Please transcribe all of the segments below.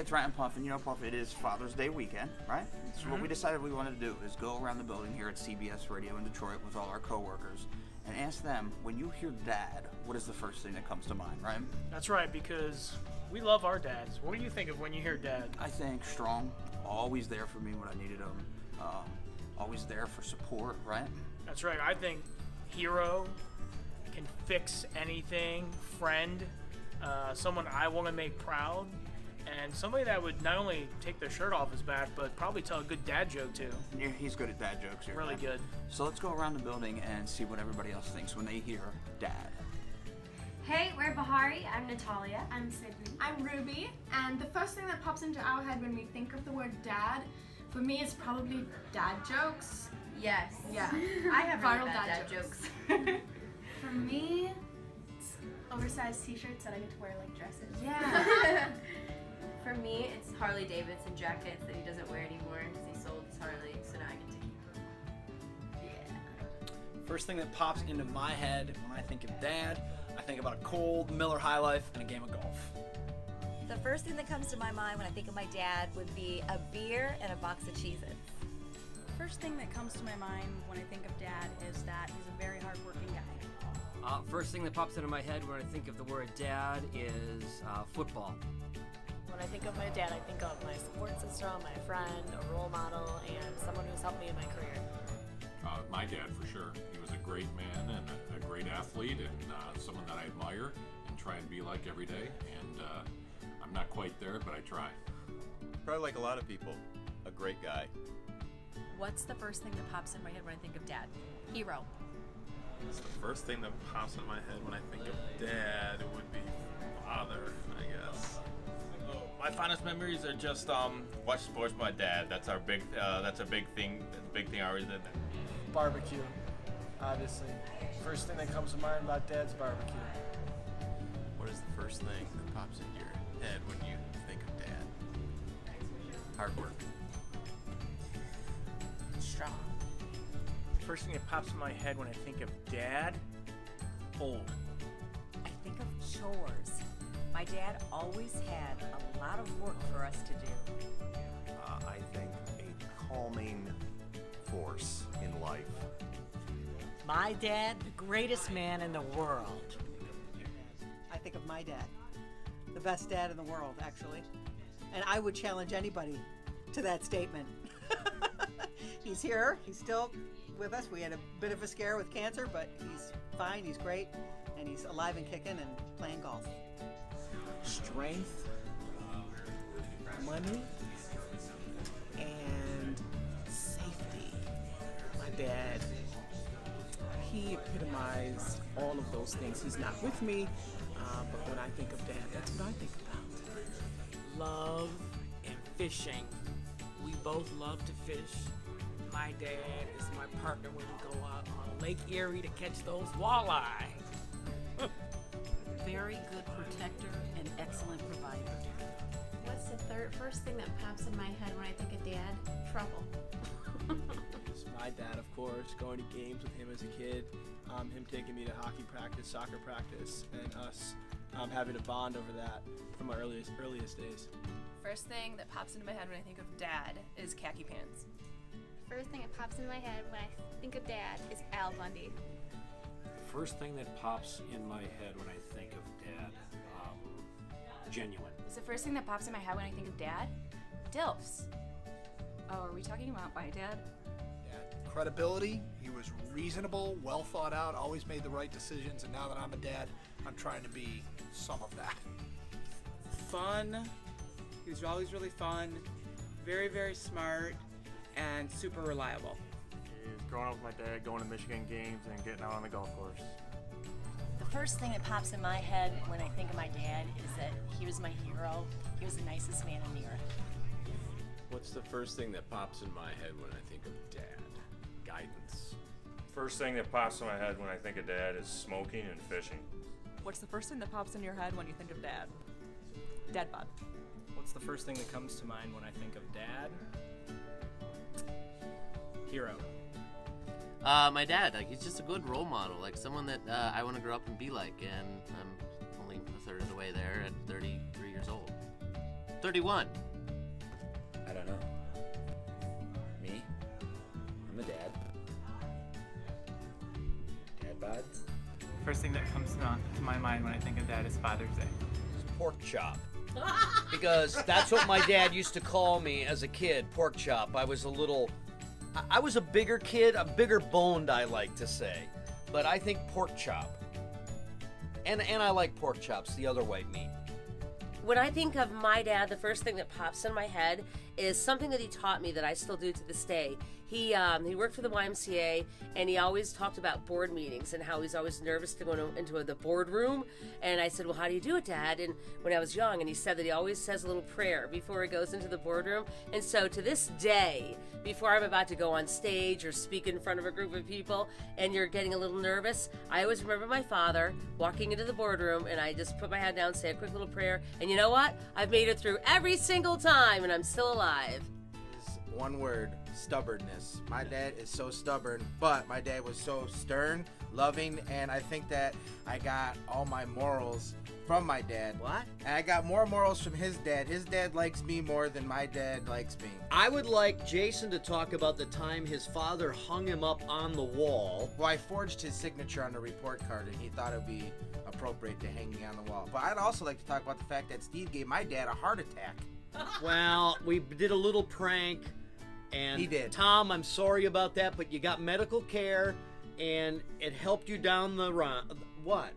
it's Ryan Puff, and Puff, it is Father's Day weekend, right? So what we decided we wanted to do is go around the building here at CBS Radio in Detroit with all our coworkers and ask them, when you hear Dad, what is the first thing that comes to mind, Ryan? That's right, because we love our dads. What do you think of when you hear Dad? I think strong, always there for me when I needed him, always there for support, right? That's right. I think hero, can fix anything, friend, someone I want to make proud, and somebody that would not only take their shirt off his back, but probably tell a good dad joke too. Yeah, he's good at dad jokes here. Really man. good. So let's go around the building and see what everybody else thinks when they hear Dad. Hey, we're Bahari. I'm Natalia. I'm Sydney. I'm Ruby. And the first thing that pops into our head when we think of the word dad, for me, is probably dad jokes. Yes. Yeah. I have really Viral bad dad dad jokes. For me, it's oversized t-shirts that I get to wear like dresses. Yeah. For me, it's Harley Davidson jackets that he doesn't wear anymore because he sold his Harley, so now I get to keep them. Yeah. First thing that pops into my head when I think of Dad, I think about a cold Miller High Life and a game of golf. The first thing that comes to my mind when I think of my dad would be a beer and a box of Cheez-Its. First thing that comes to my mind when I think of Dad is that he's a very hardworking guy. First thing that pops into my head when I think of the word dad is football. When I think of my dad, I think of my support system, my friend, a role model, and someone who's helped me in my career. My dad, for sure. He was a great man and a great athlete and someone that I admire and try and be like every day. And I'm not quite there, but I try. Probably like a lot of people, a great guy. What's the first thing that pops in my head when I think of Dad? Hero. It's the first thing that pops in my head when I think of Dad. It would be father, I guess. Oh, my fondest memories are just watch sports with my dad. That's our big thing. The big thing I always did. Barbecue, obviously. First thing that comes to mind about Dad's barbecue. What is the first thing that pops into your head when you think of Dad? Hard work. Strong. First thing that pops in my head when I think of Dad, old. I think of chores. My dad always had a lot of work for us to do. I think a calming force in life. My dad, the greatest man in the world. I think of my dad, the best dad in the world, actually. And I would challenge anybody to that statement. He's here, he's still with us. We had a bit of a scare with cancer, but he's fine, he's great, and he's alive and kicking and playing golf. Strength, money, and safety. My dad, he epitomized all of those things. He's not with me, but when I think of Dad, that's what I think about. Love and fishing. We both love to fish. My dad is my partner when we go out on Lake Erie to catch those walleye. Very good protector and excellent provider. What's the first thing that pops in my head when I think of Dad? Trouble. It's my dad, of course, going to games with him as a kid, him taking me to hockey practice, soccer practice, and us having a bond over that from my earliest days. First thing that pops into my head when I think of Dad is khaki pants. First thing that pops in my head when I think of Dad is Al Bundy. First thing that pops in my head when I think of Dad, genuine. What's the first thing that pops in my head when I think of Dad? DILFs. Oh, are we talking about my dad? Credibility. He was reasonable, well thought out, always made the right decisions, and now that I'm a dad, I'm trying to be some of that. Fun. He was always really fun, very, very smart, and super reliable. Growing up with my dad, going to Michigan games, and getting out on the golf course. The first thing that pops in my head when I think of my dad is that he was my hero. He was the nicest man in the earth. What's the first thing that pops in my head when I think of Dad? Guidance. First thing that pops in my head when I think of Dad is smoking and fishing. What's the first thing that pops in your head when you think of Dad? Dad bod. What's the first thing that comes to mind when I think of Dad? Hero. My dad, he's just a good role model, someone that I want to grow up and be like, and I'm only a third of the way there at 33 years old. 31. I don't know. Me? I'm a dad. Dad bod? First thing that comes to my mind when I think of Dad is Father's Day. Pork chop. Because that's what my dad used to call me as a kid, pork chop. I was a bigger kid, a bigger boned, I like to say. But I think pork chop. And I like pork chops, the other white meat. When I think of my dad, the first thing that pops in my head is something that he taught me that I still do to this day. He worked for the YMCA, and he always talked about board meetings and how he's always nervous to go into the boardroom. And I said, well, how do you do it, Dad? And when I was young, and he said that he always says a little prayer before he goes into the boardroom. And so to this day, before I'm about to go on stage or speak in front of a group of people and you're getting a little nervous, I always remember my father walking into the boardroom, and I just put my head down, say a quick little prayer, and you know what? I've made it through every single time, and I'm still alive. One word, stubbornness. My dad is so stubborn, but my dad was so stern, loving, and I think that I got all my morals from my dad. What? And I got more morals from his dad. His dad likes me more than my dad likes me. I would like Jason to talk about the time his father hung him up on the wall. Well, I forged his signature on the report card, and he thought it would be appropriate to hang me on the wall. But I'd also like to talk about the fact that Steve gave my dad a heart attack. Well, we did a little prank. And he did. Tom, I'm sorry about that, but you got medical care, and it helped you down the run. What?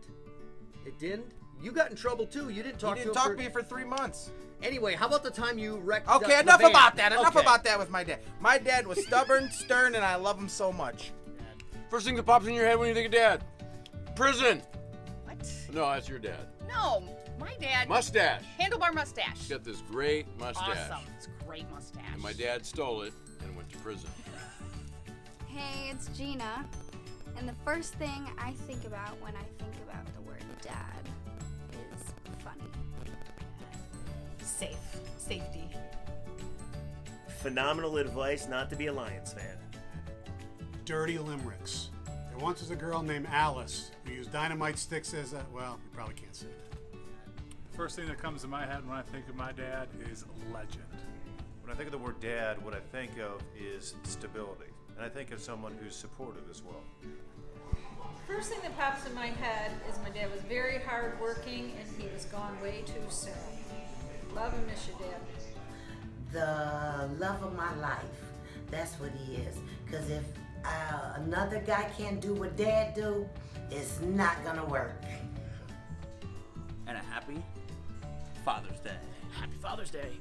It didn't? You got in trouble too. You didn't talk He didn't to talk him to me for 3 months. Anyway, how about the time you wrecked Okay, the enough van? about that. Enough Okay. about that with my dad. My dad was stubborn, stern, and I love him so much. First thing that pops in your head when you think of Dad? Prison. What? No, that's your dad. No, my dad. Mustache. Handlebar mustache. He's got this great mustache. Awesome. It's a great mustache. And my dad stole it and went to prison. Hey, it's Gina. And the first thing I think about when I think about the word dad is funny. Safety. Phenomenal advice not to be a Lions fan. Dirty limericks. There once was a girl named Alice who used dynamite sticks as a, well, we probably can't say that. First thing that comes to my head when I think of my dad is legend. When I think of the word dad, what I think of is stability. And I think of someone who's supportive as well. First thing that pops in my head is my dad was very hardworking and he was gone way too soon. Love and miss your dad. The love of my life. That's what he is. Because if another guy can't do what Dad do, it's not gonna work. And a happy Father's Day. Happy Father's Day.